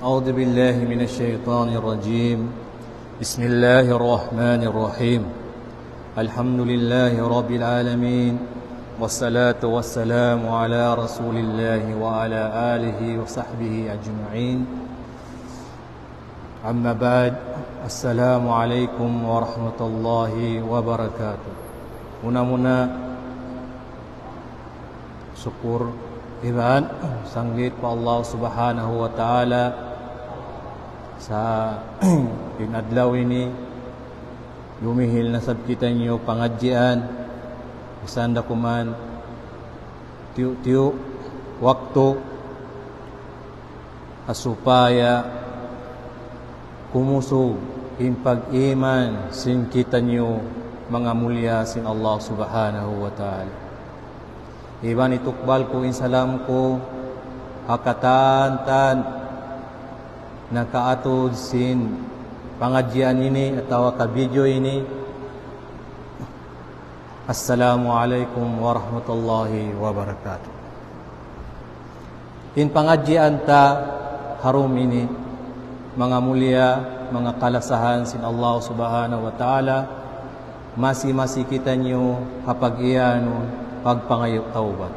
أعوذ بالله من الشيطان الرجيم بسم الله الرحمن الرحيم الحمد لله رب العالمين والصلاة والسلام على رسول الله وعلى آله وصحبه أجمعين أما بعد السلام عليكم ورحمة الله وبركاته. Muna-muna syukur iban sanggit pa Allah Subhanahu wa Ta'ala sa pinadlaw ini lumihil na sab kita niyo pangadjian isanda kuman tiu waktu asupaya kumusog in pag-iman sin kita niyo mga mulya sin Allah Subhanahu wa Ta'ala. Iban itukbal ko insalam ko hakatan nakaatod sin pangadjian ini atau ka video ini. Assalamualaikum warahmatullahi wabarakatuh. In pangadjian ta harum ini mga mulya, mga kalasahan sin Allah Subhanahu wa Ta'ala, masih kita niyo kapag-iyanon pagpangayo taubat,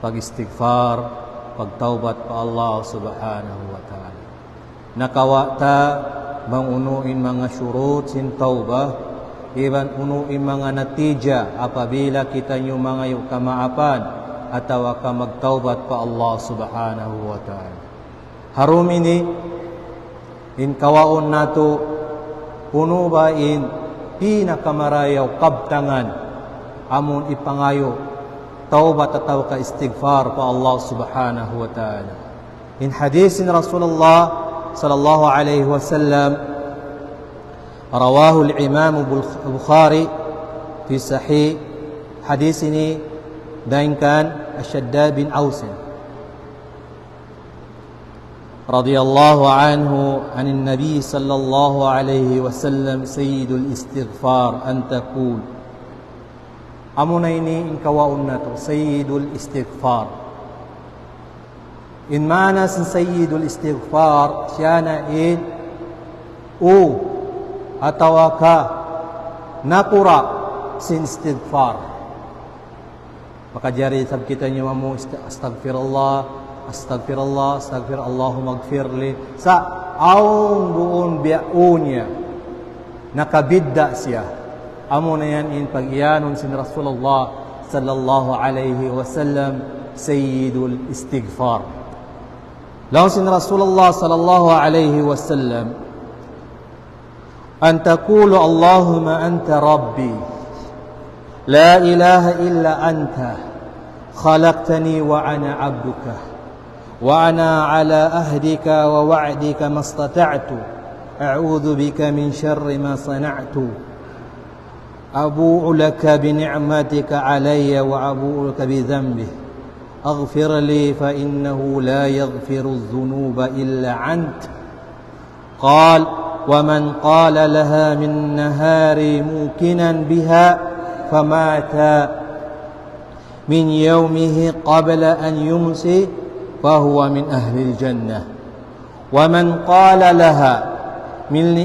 pag-istighfar, pagtaubat pa Allah Subhanahu wa Ta'ala. Nakawata mangunuin mga syurut sin taubah, iban unuin mga natija apabila kita nyo mga kamaapan atau ka magtaubat pa Allah Subhanahu wa Ta'ala. Harum ini in kawaon nato puno ba in pinakamarayaw kabtangan amun ipangayo taubat atau ka istighfar pa Allah Subhanahu wa Ta'ala. In hadisin Rasulullah sallallahu alaihi wasallam rawahu al-Imam Bukhari fi sahih, hadis ini dainkan Asyaddad bin Aus radhiyallahu anhu anin Nabi sallallahu alaihi wasallam sayyidul istighfar an taqul. Amuna ini in kawaun na to, sayyidul istighfar. In mana sin sayyidul istighfar, siya na in atawa ka nakura sin istighfar. Makajari sab kita nyo mo astagfirullah, astagfirullah, astagfir Allahumma gfirli. Sa aung doon biyaunya nakabidda siya. Amo na yan in pag-iyanon sin Rasulullah sallallahu alaihi wasallam sayyidul istighfar. Law sin Rasulullah sallallahu alaihi wasallam an taqulu Allahumma anta rabbi la ilaha illa anta khalaqtani wa ana abduka wa ana ala ahdika wa wa'dika mastata'tu a'udhu bika min sharri ma sana'tu أبوء لك بنعمتك علي وأبوء لك بذنبه أغفر لي فإنه لا يغفر الذنوب إلا أنت. قال ومن قال لها من نهار موكنا بها فمات من يومه قبل أن يمسي فهو من أهل الجنة ومن قال لها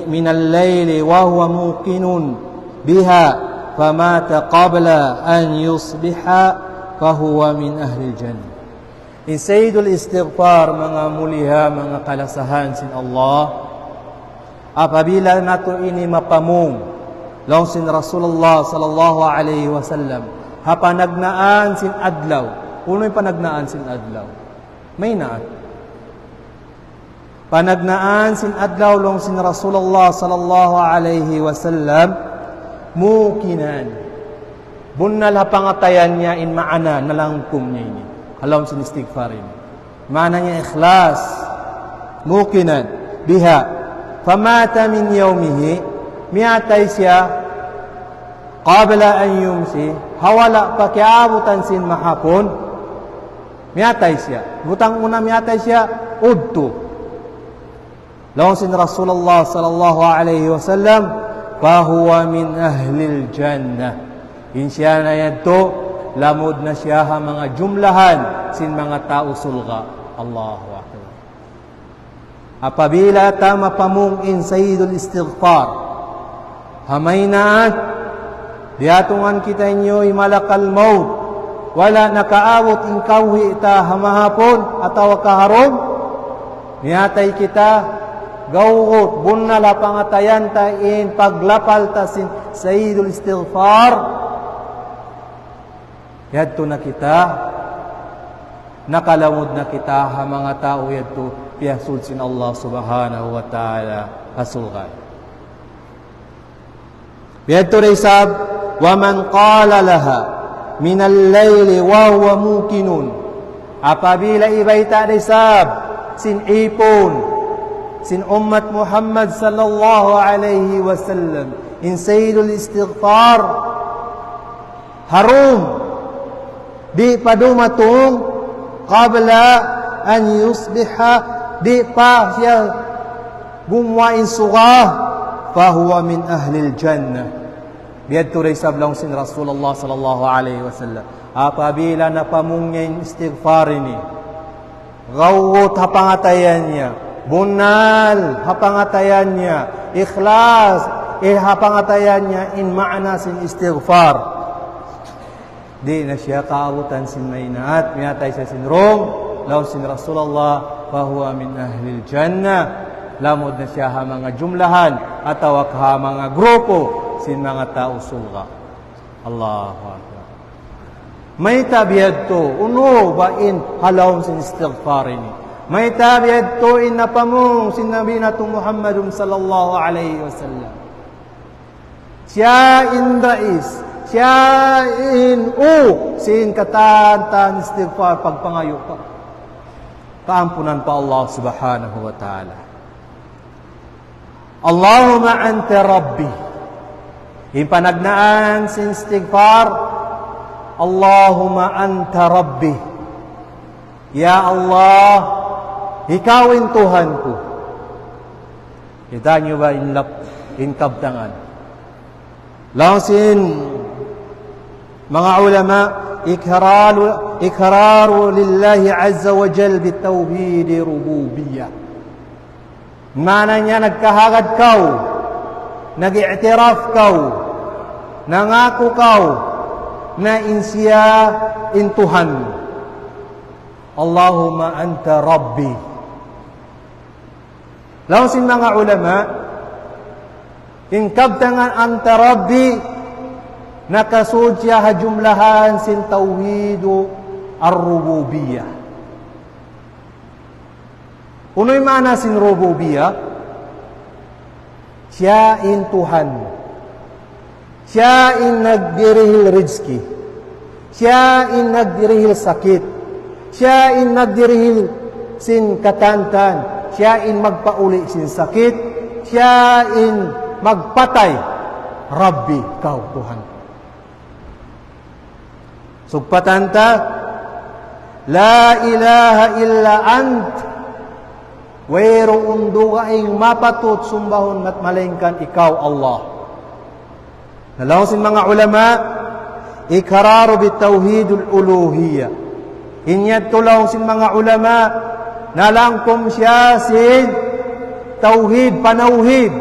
من الليل وهو موقن biha famata qabla an yusbiha fahuwa min ahli jannah. In sayyidul istighfar mga muliha, mga kalasahan sin Allah, apabila nato ini mapamung law sin Rasulullah sallallahu alaihi wasallam hapanagnaan sin adlaw. Unoy panagnaan sin adlaw? May naat. Panagnaan sin adlaw law sin Rasulullah sallallahu alaihi wasallam mukinan bunnal hapangatayan niya in maana nalangkum niya ini alam sin istighfar ini maana niya ikhlas mukinan biha famata min yawmihi miatay siya qabla an yumsi hawala pakiabutan sin mahapon miatay siya butang una miatay siya udtu lawan sin Rasulullah sallallahu alaihi wasallam fahuwa min ahlil jannah. Insya na yan to, lamod na siya mga jumlahan sin mga tao sulga. Allahu Akbar. apabila ta mapamungin sayyidul istighfar, hamaynaat, diatungan kita inyo'y malakal maut, wala nakaawot in kawhi ta hamahapon ataw kaharom, niatay kita, gawot, bunala pangatayan ta in paglapal ta sin sayyidul istighfar, yadto na kita, nakalamod na kita ha mga tao yadto, piyasul sin Allah subhanahu wa ta'ala hasulgan. Yadto na isab, waman qala laha minal layli wa huwa mukinun, apabila ibaita na isab, sin ipon, sin ummat Muhammad sallallahu alaihi wasallam, in sayyidul istighfar, harum, di padumatong, qabla an yusbiha, di pa siya gumwain suga, fahuwa min ahlil jannah. Biyadto rin sablong sin Rasulullah sallallahu alaihi wasallam, apabila napamungyan istighfar ini, gawot hapangatayan niya, bunal hapangatayan niya, ikhlas hapangatayan niya, in ma'na sin istighfar, di na siya kaabutan sin maynaat, minatay siya sin rong, law sin Rasulullah, fahuwa min ahlil jannah, lamod na siya ha mga jumlahan, atawak ha mga grupo, sin mga tao sulga. Allahu Akbar. May tabiyad to, uno ba in halawm sin istighfar ini. May tabiyad to in napamung sin Nabi natong Muhammadun sallallahu alaihi wasallam. Siya in rais, siya in sin katan istighfar pagpangayo pa. Kaampunan pa Allah subhanahu wa ta'ala. Allahumma anta rabbi. Impanagnaan sin istighfar, Allahumma anta rabbi. Ya Allah, ikaw in Tuhan ko. Kita nyo ba in kabtangan? Langsin mga ulama, ikraru lillahi azza wa jal bitawhid rububiyyah. Mana niya nagkahagad kau, nag-i'tiraf kau, nangako kau, na insiya in Tuhan. Allahumma anta rabbi. Lawan sin mga ulama, in kabtangan anta rabbi, nakasud siya hajumlahan sin tawhidu ar-rububiyyah. Uno'y mana sin rububiyyah? Siya in Tuhan. Siya in nagdirihil rizki. Siya in nagdirihil sakit. Siya in nagdirihil sin katantan. Siya in magpauli sin sakit. Siya in magpatay. Rabbi, kau Tuhan. Sugpatanta, la ilaha illa ant. Wero unduga ing mapatut sumbahon at malengkan ikaw Allah. Nalawasin mga ulama, ikraru bitawhidul uluhiyya. Inyat tulaw sin mga ulama, nalangkom siya sin tauhid, panauhid.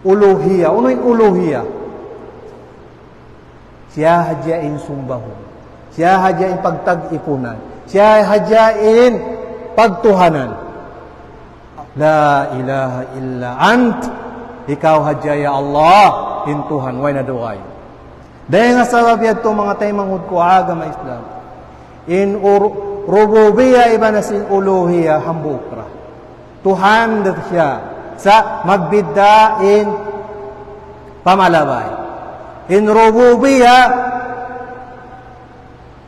Uluhiyya. Uno yung uluhiyya? Siya hadyain sumbahon. Siya hadyain pagtag-ipunan. Siya hadyain pagtuhanan. La ilaha illa ant. Ikaw hadya ya Allah, in Tuhan, way na duway. Dahil nga sabab yato mga tayo manghud ko agama Islam. In rububiyya iba na sin uluhiyya hambukra. Tuhan dat siya sa magbidda in pamalabay. In rububiyya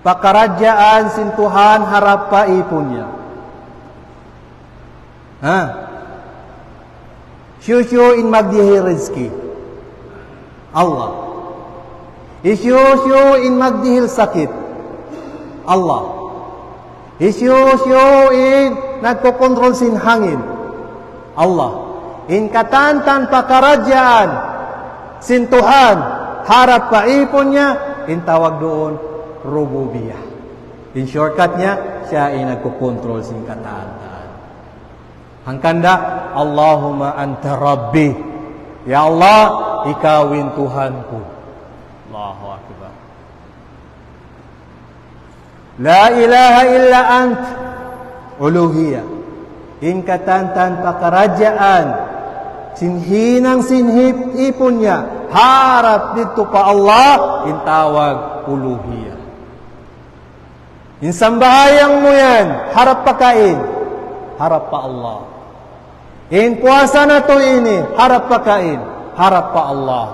pakaradyaan sin Tuhan harap pa ipon niya. Syusyu in magdihi rizki. Allah. Isyusyu in magdihil sakit. Allah. Isyusyu in nagkokontrol sin hangin. Allah. In katantan pakaradyaan sin Tuhan harap paipon niya, in tawag doon rububiyah. In shortcut niya, siya ay nagkokontrol sin katantan. Hangkanda, Allahumma anta rabbi. Ya Allah, ikawin Tuhanku. Allahu Akbar. La ilaha illa ant. Uluhiyah. Ingkatan tanpa kerajaan. Sinhinang sinhip ipunnya. Harap dito pa Allah. Intawag uluhiyah. Insambayang mo yan. Harap pa kain. Harap pa Allah. In puasa na to ini, harap pa kain, harap pa Allah.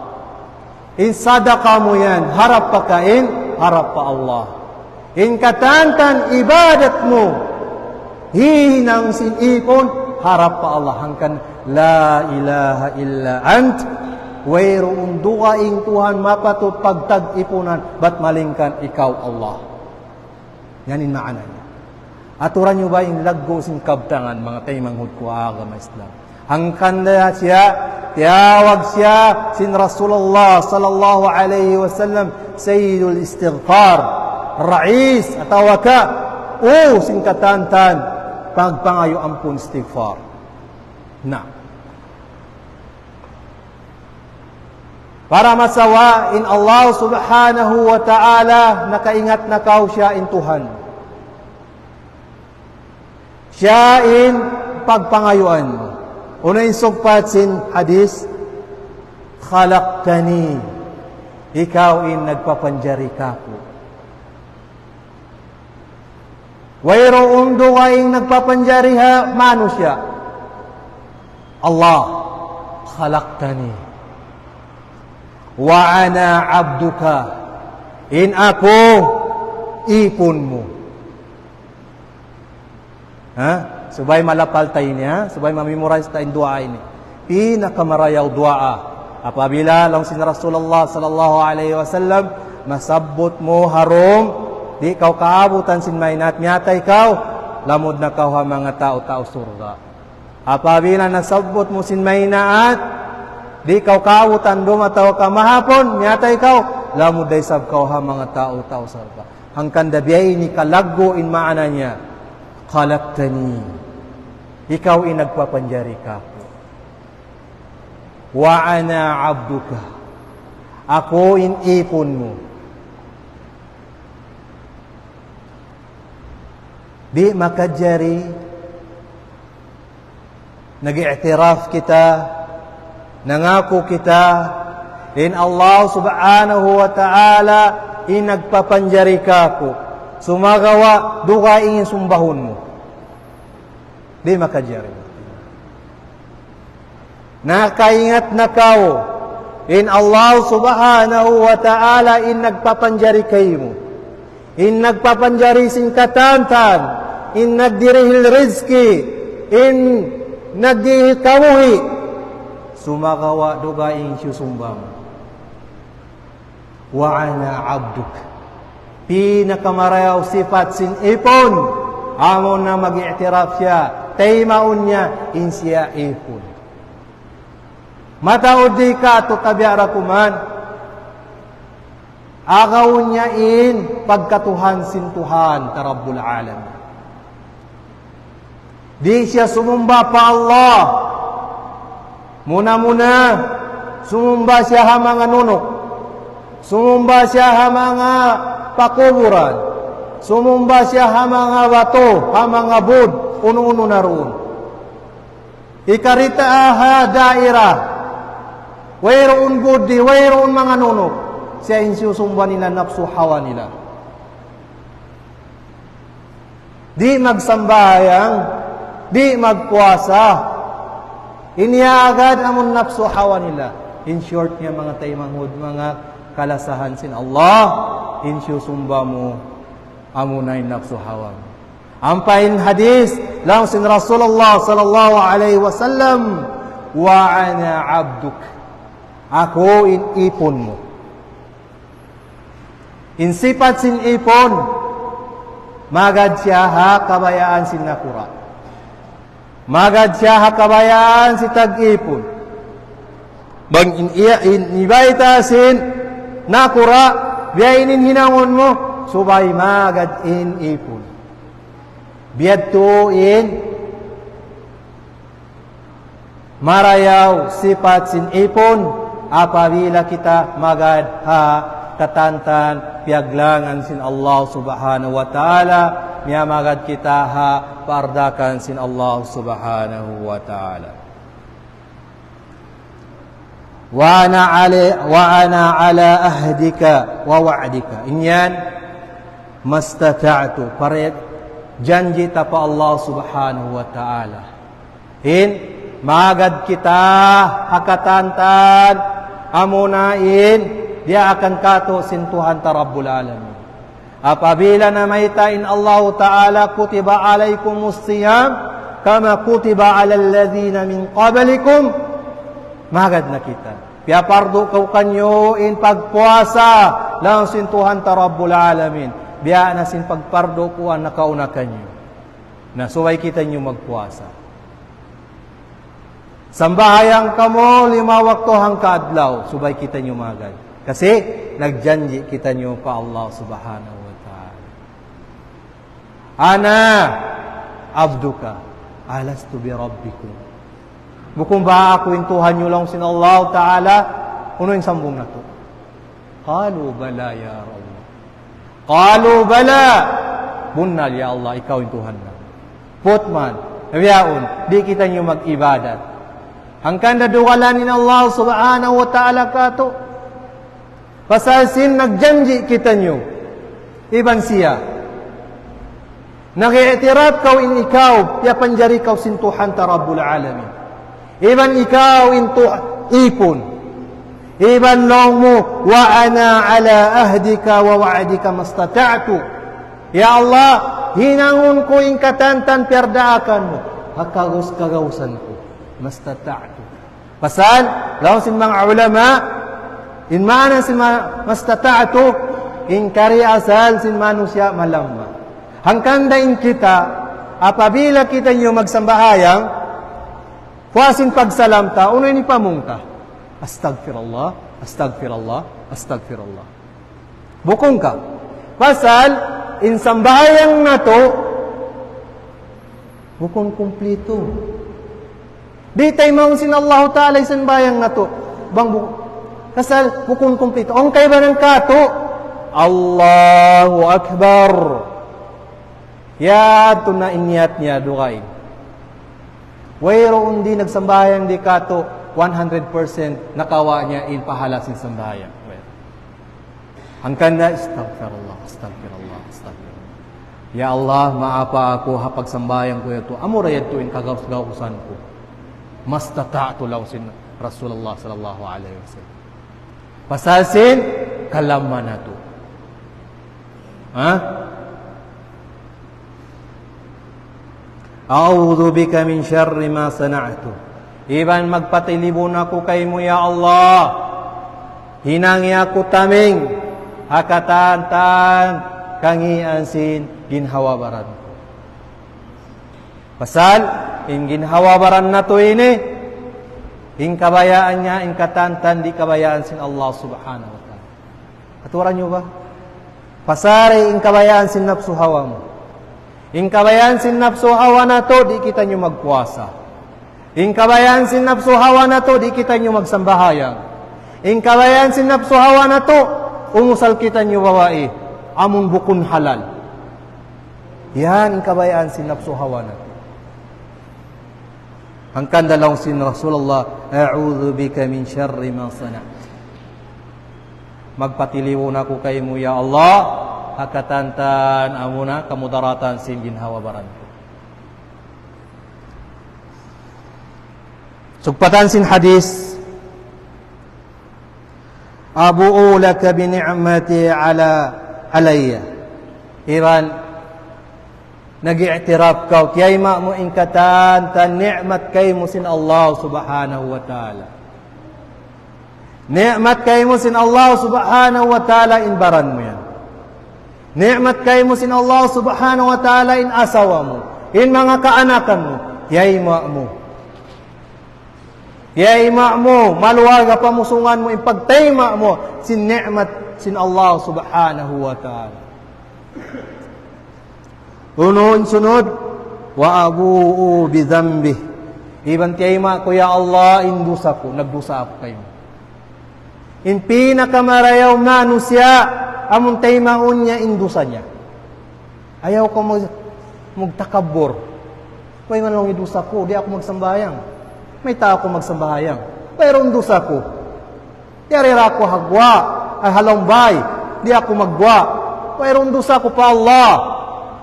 In sadaqah mo yan, harap pa kain, harap pa Allah. In katantan ibadat mo, hinang sinipon, harap pa Allah. Hangkan la ilaha illa ant, wayroon dukaing Tuhan mapatut pagtag-ipunan, bat malingkan ikaw Allah. Yanin maananya. Aturan nyo ba yung laggo sing kabtangan, mga tayo manghud ko agama Islam? Hangkan na siya, tiyawag siya sin Rasulullah sallallahu alaihi wasallam, Sayyidul Istighfar, Rais, atawa ka, sing katantan, pagpangayo ampun istighfar. Na. Para masawain Allah subhanahu wa ta'ala, nakaingat na kau siya in Tuhan. Siya in pagpangayuan mo. Unay sugpat sin hadis, khalaqtani, ikaw in nagpapanjari kako. Wayroong dukaing nagpapanjari ha, mano siya? Allah, khalaqtani. Wa ana abduka, in ako, ipon mo. Ha? Subay malapal tayo niya, subay mamemorize tayo dua ini. Pinakamarayaw dua. Apabila lang sin Rasulullah sallallahu alaihi wasallam, masabot mo harom, di kau kaabutan sin mainat, miyata ikaw, lamod na kau ha mga tao surga. Apabila nasabot mo sin mainaat, di kau kaabutan dumataw ka mahapon, miyata ikaw, lamod day sab kau ha mga tao surga. Hangkan dabiyay ni kalaggo in maana niya, khalaqtani, ikaw in nagpapanjari kako. Wa ana abduka, ako in ipon mo. Di makajari, nag-i'tiraf kita, nangako kita, in Allah subhanahu wa ta'ala, in nagpapanjari kako. Sumagawa, duka ingin sumbahon mo. Di makajari. Nakaingat na kao, in Allah subhanahu wa ta'ala, in nagpapanjari kayo mo. In nagpapanjari sin katantan, in nagdirihil rizki, in nagdirihil kamuhi. Sumagawa, duka ingin susumba mo. Wa ana abduk, pinakamarayaw sifat sin ipon, amon na mag-i'tiraf siya, taymaon niya, in siya ipon. Mataod di ka, tutabiara kuman, agaw niya in pagkatuhan sin Tuhan, Rabbul Alamin. Di siya sumumba pa Allah. Muna-muna, sumumba siya ha mga nunok. Sumumba siya ha mga pakuburan. Sumumba siya ha mga bato, ha mga bud, uno-uno na roon. Ikarita ha daira. Wayroon budi, wayroon mga nunok. Siya insusumba nila, nafsu hawa nila. Di magsambayang, di magpuasa. Iniagad amon nafsu hawa nila. In short niya mga taymanghod, mga kalasahan sin Allah, insusumba mo amunay nafsu hawa. Ampain hadis lang sin Rasulullah sallallahu alaihi wasallam, wa ana abduk, ako in ipon mo. In sifat sin ipon, magad siya ha kabayaan sin nakura. Magad siya ha kabayaan si tag-ipon. Bang inibaita sin nakura, biyainin hinangon mo, subay magad in ipon. Biyad to in marayaw sifat sin ipon apabila kita magad katantan piaglangan sin Allah subhanahu wa ta'ala miya magad kita pardakan sin Allah subhanahu wa ta'ala. Wa ana ala ahdika wa wa'dika. Inyan mastata'tu. Paret janji tapa Allah subhanahu wa ta'ala. Magad kita hakatantan amunain dia akan kato sin Tuhan ta Rabbul Alamin. Apabila namaitain Allah ta'ala kutiba alaikumus siyam kama kutiba alal ladzina min qablikum magad na kita. Pia pardo kau kanyo in pagpuasa lang sin Tuhan ta Rabbul Alamin. Biya na sin pagpardo ko ang nakauna kanyo. Na suway kita nyo magpuasa. Sambahayang kamo 5 wakto hang kaadlaw. Subay kita nyo magad. Kasi nagjanji kita nyo pa Allah subhanahu wa ta'ala. Ana abduka alastu bi rabbikum. Bukong ba ako yung Tuhan nyo lang sin Allah ta'ala? Uno yung sambong na to? Qalu bala ya Allah. Qalu bala. Bunal ya Allah, ikaw yung Tuhan na. Putman, nabiyaon, di kita nyo mag-ibadat. Hangkan nadukalanin Allah subhanahu wa ta'ala kato. Pasasin nagjanji kita nyo. Iban siya. Nakiitirap kau in ikaw, ya panjari kau sin Tuhan ta Rabbul Alamin. Iban ikaw into ipon. Iban long mo wa ana ala ahdika wa wa'dika mastata'tu. Ya Allah, hinangon ko ing katantan perdaakan mo. Hakagos kagawsan ko. Mastata'tu. Pasal, law sin mga ulama, in mana sin mastata'tu, in kari asal sin manusia malamma. Hangkanda in kita, apabila kita nyo magsambahayang, kuasin pagsalamta, uno ini pamungta. Astagfirullah, astagfirullah, astagfirullah. Bukong ka. Pasal, insambayang na to, bukong kumplito. Di tayo maungsin Allah Ta'ala isambayang na to. Pasal, bukong kumplito. Ang kay ba ng kato? Allahu Akbar. Ya, ito na inyat niya, dukain. Wayro undi nagsambayang di kato 100% nakawa niya in pahala sin sambayang. Hangkan na astaghfirullah, astaghfirullah, astaghfirullah. Ya Allah, maapa ako hapag sambayang ko ito. Amo rayad to in kagaws-gawsan ko. Mastata'tu law sin Rasulullah sallallahu alaihi wasallam. Pasasin kalamman na to. Ha? A'udhu bika min syarri ma sana'tu. Iban magpatilibon ako kay mo ya Allah. Hinangi ako taming hakatantan kangian sin ginhawabaran ko. Pasal in ginhawabaran na to ini in kabayaan niya in katantan di kabayaan sin Allah subhanahu wa ta'ala. Katuran nyo ba? Pasari in kabayaan sin nafsu hawa mo. In kabayan sin nafsu hawa na to, di kita nyo magpuasa. In kabayan sin nafsu hawa na to, di kita nyo magsambahayang. In kabayan sin nafsu hawa na to, umusal kita nyo babae. Among bukun halal. Yan, in kabayan sin nafsu hawa na to. Hangkan dalawang sin Rasulullah, a'udhu bika min syarri ma sana'. Magpatiliwon ako kay mo, ya Allah, hakatantan amuna kamudaratan sin ginhawabaran ko. Sugpatan sin hadis, abu'u laka bi ni'mati alayya. Iran nag-i'tiraf ka kay ma mo ingkatan tan ni'mat kay mo sin Allah subhanahu wa ta'ala. Ni'mat kay mo sin Allah subhanahu wa ta'ala in baran mo yan. Ni'mat kay mo sin Allah subhanahu wa ta'ala in asawa mo, in mga kaanakan mo, yay mo. Yay mo, maluwaga pamusungan mo, in pagtayma mo, sin ni'mat sin Allah subhanahu wa ta'ala. Sunod, wa abu'u bi dhanbi. Iban tiyayma ko, ya Allah, indusa ko, nagdusa ako kayo. In pinakamarayaw na nusya, amon taymaon niya, indusa niya. Ayaw ko magtakabor. Kaya man lang indusa ko, di ako magsambayang. May tao ko magsambayang. Pero indusa ko. Yarira ko hagwa, ay halambay, di ako magwa. Pero indusa ko pa Allah.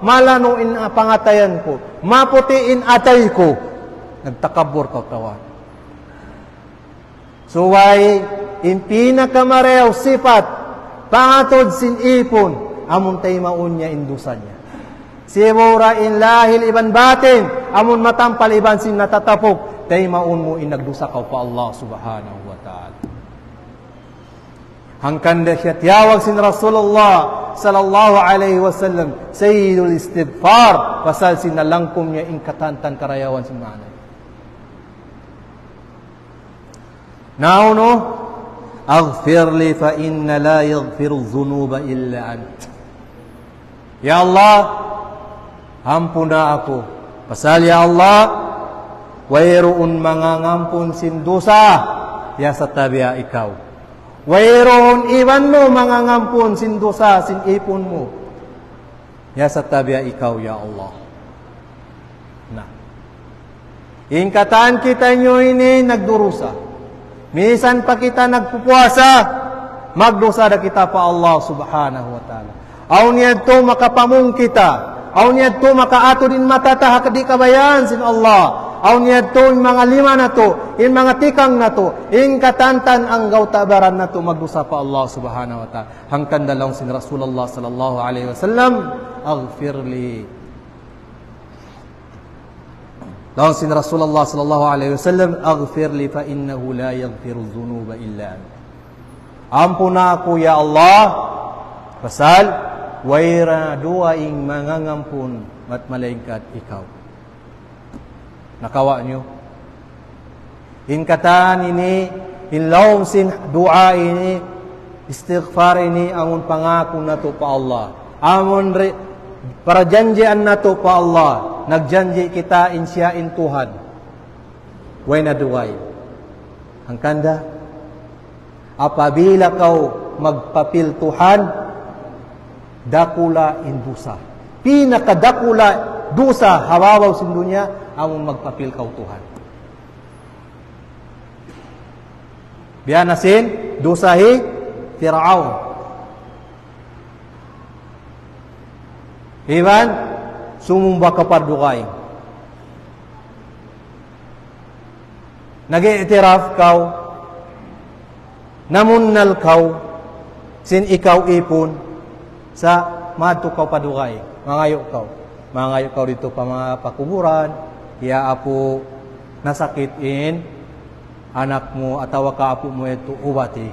Malanuin ang pangatayan ko. Maputiin atay ko. Nagtakabor ka kawan. So why, in pinakamarew sifat, pangatod sin ipon, amon tay maun niya indusan niya. Sibura in lahil iban batin, amon matampal iban sin natatapok, tay maun mo inagdusa ka pa Allah subhanahu wa ta'ala. Hangkanda siya tiyawag sin Rasulullah sallallahu alaihi wasallam, Sayyidul Istighfar, pasal sinalangkom niya in katantan karayawan sin manay. Now, no? Aghfir li fa inna la yaghfiru dhunuba illa ant. Ya Allah, ampuna ako. Pasal ya Allah, wayroon mga ngampun sin dosa, ya sa tabiya ikaw. Wayroon iban mo mga ngampun sin dosa, sin ipon mo. Ya sa tabiya ikaw, ya Allah. Na. Ingkatan kita nyo ini nagdurusa. Minsan pa kita nagpupuasa, magdosa da kita pa Allah subhanahu wa ta'ala. Aw niya to makapamong kita. Aw niya to makaato din matataha kadi kabayan sin Allah. Aw niya to in mga lima na to, in mga tikang na to, in katantan ang gautabaran na to, magdosa pa Allah subhanahu wa ta'ala. Hangkan dalawang sin Rasulullah sallallahu alaihi wasallam, aghfirli. Lawan sin Rasulullah sallallahu alaihi wasallam, aghfir li fa innahu la yaghfiru dhunuba illa anta. Ampuna ako ya Allah, pasal wayra duaing mangangampun at malaikat ikaw. Nakawa nyo. In katan ini, in lawm sin dua ini, istighfar ini, amon pangako na to pa Allah. Amon para janjian na to pa Allah. Nagjanji kita insyain Tuhan. Way na duway. Ang kanda, apabila kau magpapil Tuhan, dakula in dusa. Pinakadakula dusa hawawaw sin dunya, among magpapil kau Tuhan. Biyanasin, dusahi, Fir'aun. Iban, sumumba ka pardukay. Nag-iitiraf kau, namunnal kau, sin ikaw ipon, sa madto kau padukay. Mangayo kau. Mangayo kau dito pa mga pakuburan, iya apo nasakit in, anak mo, atawa ka apo mo ito, ubati.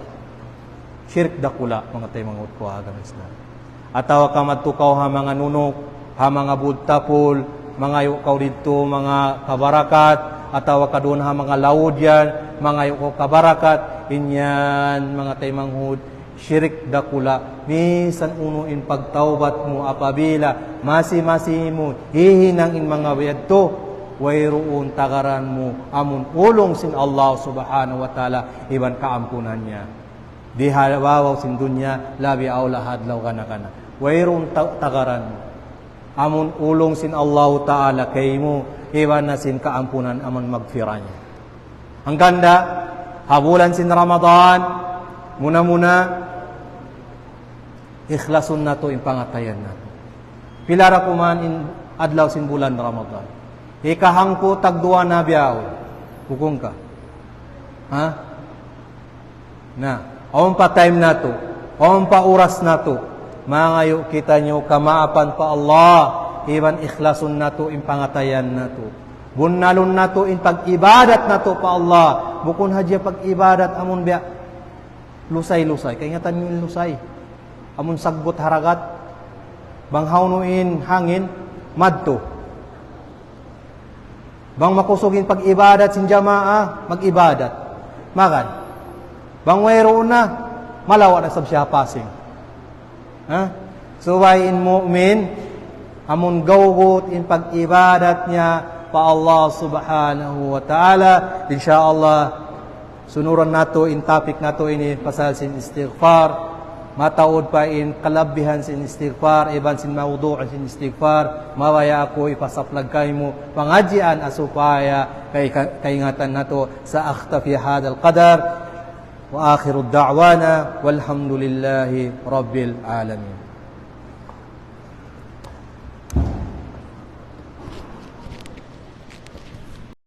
Shirk dakula, mga tayo mga utko hagang Islam. Atawa ka matukaw ha mga nunok, ha mga budtapol, mga yukaw dito, mga kabarakat, atawa ka doon ha mga laod yan, mga yukaw kabarakat, inyan, mga taymanghud, syirik dakula, minsan unuin pagtaubat mo, apabila, masi-masi mo, hihinang in mga wiyadto, wayroon tagaran mo, amun ulong sin Allah subhanahu wa ta'ala, iban kaampunan niya. Di hawawaw sin dunya, labi aula hadlaw kana. Wayroon tagaran mo. Amun ulong sin Allah Ta'ala kay mo, iwan na sin kaampunan amun magfira niya. Ang ganda, habulan sin Ramadan, muna-muna, ikhlasun na to, impangatayan na to. Pilara kuman in adlaw sin bulan Ramadan. Ikahangko tagduwa na biyaw. Hukong ka. Ha? Na, awang pa time na to, awang pa oras na to, mangayo kita nyo kamaapan pa Allah, iban ikhlasun na to, impangatayan na to. Bunalon na to, in pag-ibadat na to pa Allah. Bukun hadya pag-ibadat, amon biya, lusay-lusay. Kaya nga tanin lusay. Amon sagbot haragat, banghawnuin hangin, madto. Bang makusugin pag-ibadat sin jamaah, mag-ibadat. Makan. Bang wayroon na, malawa na sab siya passing. Ha? So why in mu'min, amun gawgot in pag-ibadat niya, pa Allah subhanahu wa ta'ala. Insyaallah sunuran nato in topic nato ini pasal sin istighfar. Mataod pa in kalabihan sin istighfar, iban sin mawdu' sin istighfar. Mawaya ako ipasaplag kay mo pangadjian asupaya kay kaingatan nato sa akhtafi hadal qadar. Wa akhiru da'wana walhamdulillahi rabbil alamin.